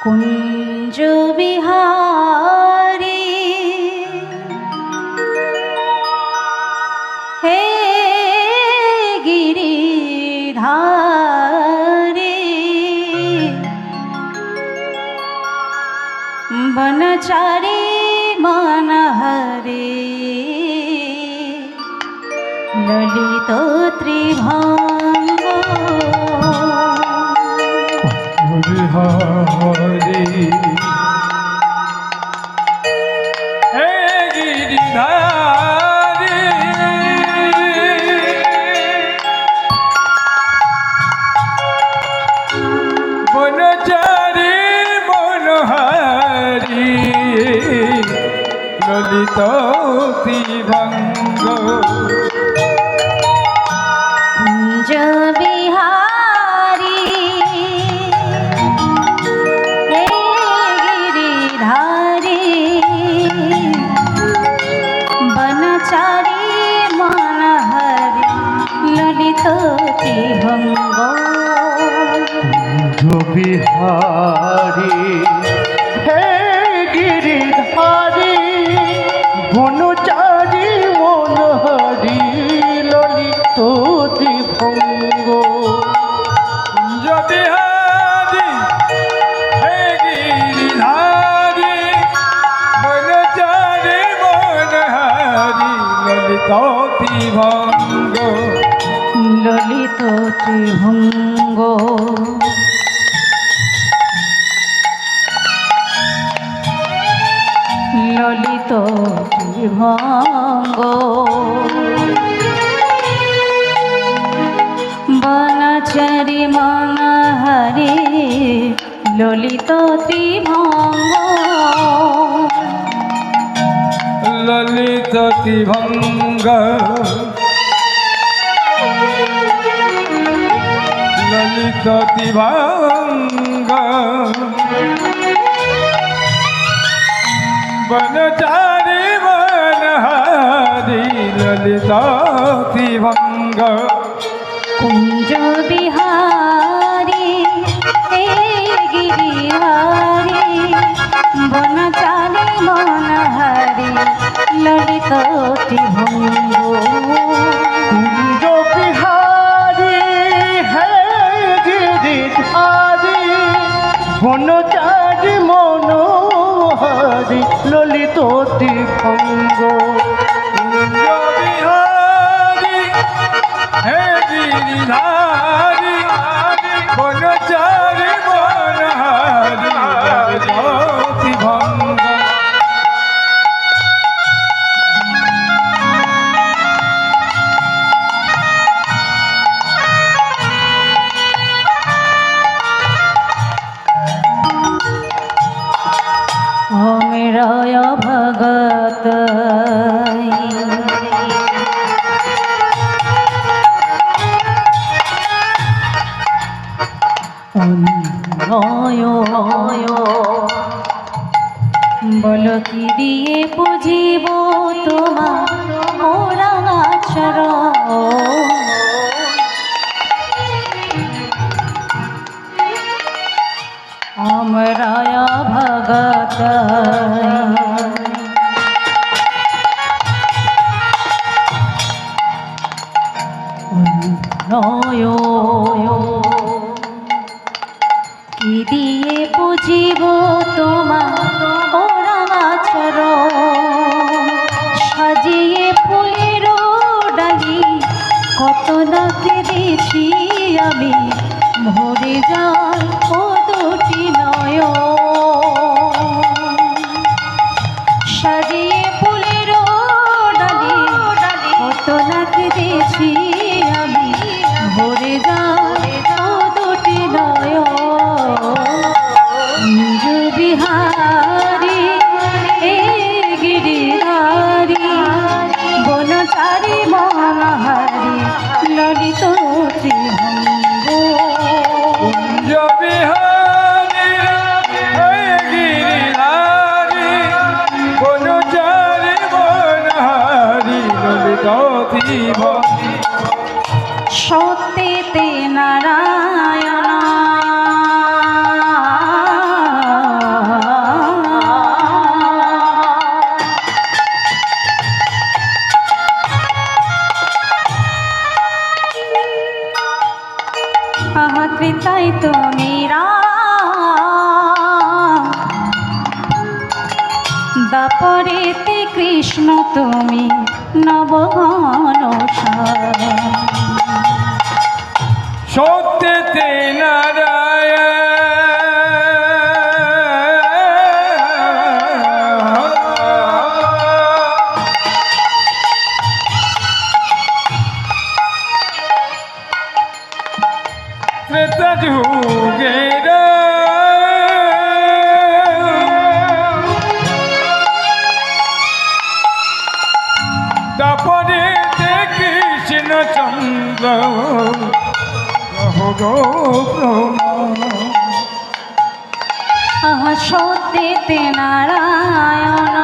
कुंज बिहारी हे गिरिधारी बनचारी मनहरे ललित त्रिभंग बिहारी हे गिरिधारी बनचारी मनोहारी ललित त्रिभंग कुंज बिहारी हे गिरिधारी बनचारी मनहरी ललित त्रिभंग बिहारी हे गिरिधारी बनचारी मनहरी ललित त्रिभंग कुंज बिहारी हे गिरिधारी बनचारी मनहरी ललित त्रिभंग ललित त्रिभंग ललित त्रिभंग बनचारी मनहरी ललित त्रिभंग ललित त्रिभंग ललित त्रिभंग बनचारी मनहरी ललित त्रिभंग कुंज बिहारी हे गिरिधारी बनचारी मनहरी ललित त्रिभंग कुंज बिहारी हे गिरिधारी बनचारी मनोहारी ललित त्रिभंग कुंज बिहारी हे गिरिधारी बनचारी मनहरी ललित त्रिभंग मेराय भगत বল কি দিয়ে পুজিব তোমার মোরা চরণ আমরা ভগত নয় কি দিয়ে পুজিব তোমার চরণ সাজিয়ে ফুলের ডালি কত না কেঁদেছি আমি ভরে যায় ও দুটি নয়ন সাজিয়ে ফুলের ডালি কত না কেঁদেছি ললিত সত্যেতে নারায়ণ ত্রিতাই তুমি রাম দাপরেতে কৃষ্ণ তুমি নবঘন সত্যতে ত্রেতা যুগের তারপরে কৃষ্ণ চন্দ্র সত্যেতে নারায়ণ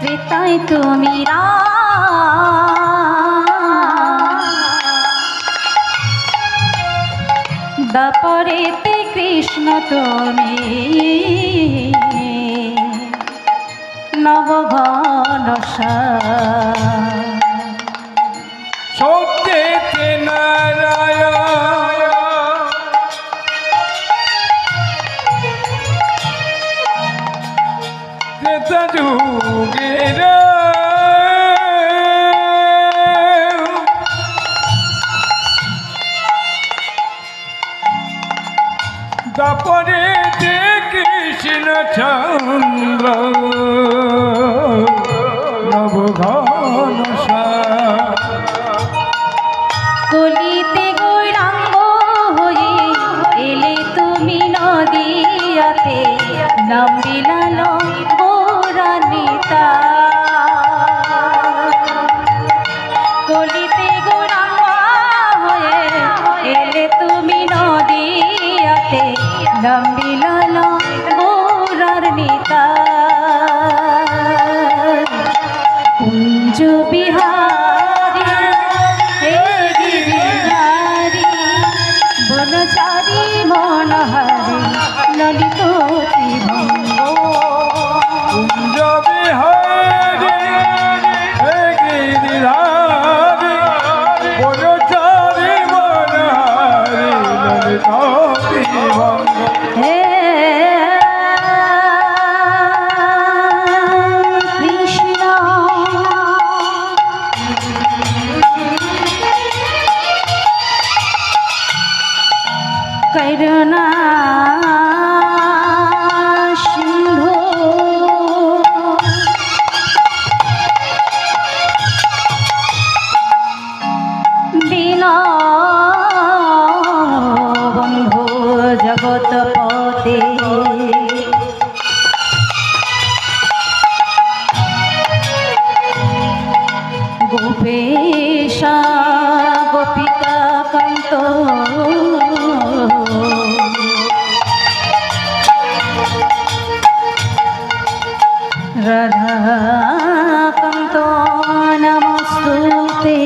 ত্রেতায় তুমি দাপরেতে কৃষ্ণ তুমি নবঘন সত্যেতে নারায়ণ ত্রেতা যুগের তারপরে কৃষ্ণ চন্দ্র নবঘন কলিতে গৌরাঙ্গ হয়ে এলে তুমি নদিয়াতে নাম বিলাল গৌরানিতা কলিতে গৌরাঙ্গ হয়ে এলে তুমি নদিয়াতে নাম বিলাল গৌরানিতা কুঞ্জ বিহারী হে গিরিধারী বনচারী মনহারী ললিত ত্রিভঙ্গ কুঞ্জ বিহারী হে গিরিধারী বনচারী মনহারী ললিত ত্রিভঙ্গ হে কৃষ্ণ করুণা সিন্ধু দীনবন্ধু জগৎপতে গোপেশ গোপিকা কান্ত রাধাকান্ত নমস্তুতে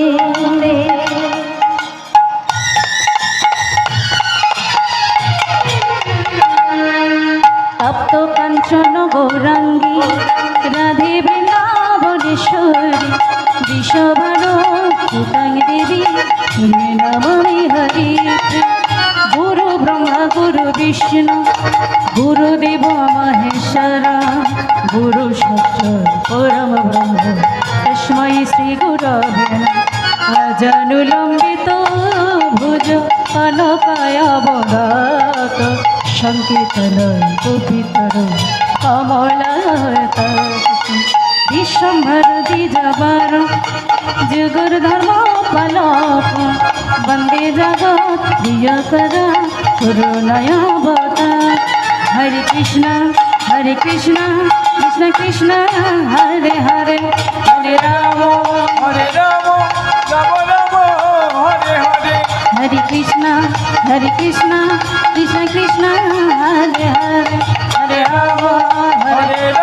তপ্ত কাঞ্চন গৌরাঙ্গী রাধে বৃন্দাবনেশ্বরী বিষভানুতাং দেবী তুমি নমামি হরি গুরু ব্রহ্মা গুরু বিষ্ণু গুরুদেব মহেশ্বর গুরু সাক্ষাৎ পরম ব্রহ্ম তস্मै শ্রী গুরবে নমঃ অজানুলম্বিত ভুজ কনকায়বদাত সংকীর্তন গোপিতর কমলায়ত বিশ্বম্ভর দ্বিজবার যুগুর ধর্ম পালক বন্দে জগৎ প্রিয়কর করুণায়াবতার হরে কৃষ্ণ কৃষ্ণ কৃষ্ণ হরে হরে হরে রাম হরে Ram Ram Ram Hare Hare Hare Hare Krishna Krishna Krishna Hare Hare Hare Rama Hare